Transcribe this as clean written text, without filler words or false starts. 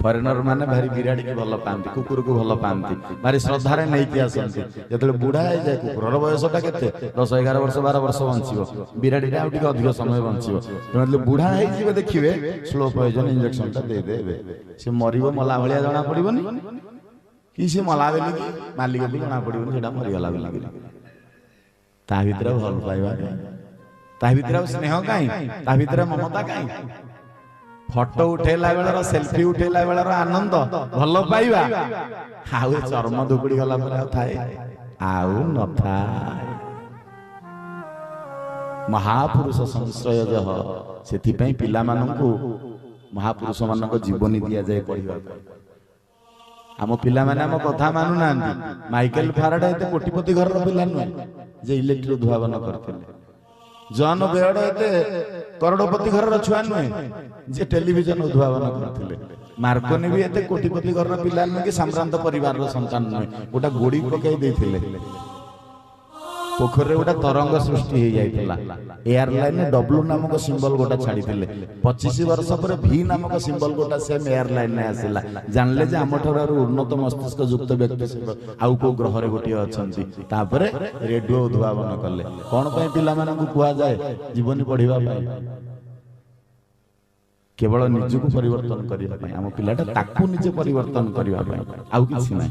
Foreigner माने भारी बिराड़ी की भल पाती कुकुर को भल पाती भारी श्रद्धार नहीं आसती जो बुढ़ा हो जाए कुकुर बयसटा के 10-11 वर्ष 12 वर्ष बंचो बिराड़ी अधिक समय बंचो मतलब बुढ़ा हो देखिए स्लो पॉइजन इंजेक्शन देदेवे सी मर मला भाया जना पड़ोनी कि सी मला बेली कि मालिक भी जना पड़ोनी से मरीगला बोलिक ता भर भल पाइबा ता भर स्नेह कहीं ममता कहीं फोटो उठेला बेलर सेल्फी उठेला बेलर आनंद भल पाइबा आउ चर्म दुबड़ी गला थाए आउ न थाए महापुरुष संश्रय जह से पिला मानू महापुरुष मान जीवनी दि जाए पढ़ा आम पिला माने आम कथा मानु ना माइकेल फाराडे एते कोटिपति घर पिला नुहे जे इलेक्ट्रिक उद्भावन करते जॉन बेयर्ड एते करोड़पति घर छुआ नुहे जे टेलीविजन उद्भावन करते मार्कोनी भी एते कोटिपति घर पिला नुहे कि साम्रांत परिवार संतान नुहे गोटा गोड़ी पकई देथिले पोखर गोटे तरंग सृष्टि हो जाइला एयरलाइन डब्ल्यू नामक सिंबल गोटा छाड़ी 25 वर्ष पर भी नामक सिंबल गोटा सेम एयरलाइन ने आसिला जानले जे आम ठार उन्नत मस्तिष्क युक्त व्यक्ति आउ को ग्रह रे गोटे अछंती तापरे रेडियो उद्भावन कले कोन पय पिला मानकु कुआ जाए जीवन पढ़िबा पय केवल निजको परिवर्तन करिया पय आम पिलाटा ताकू निजे परिवर्तन करिया पय आउ किछि नै।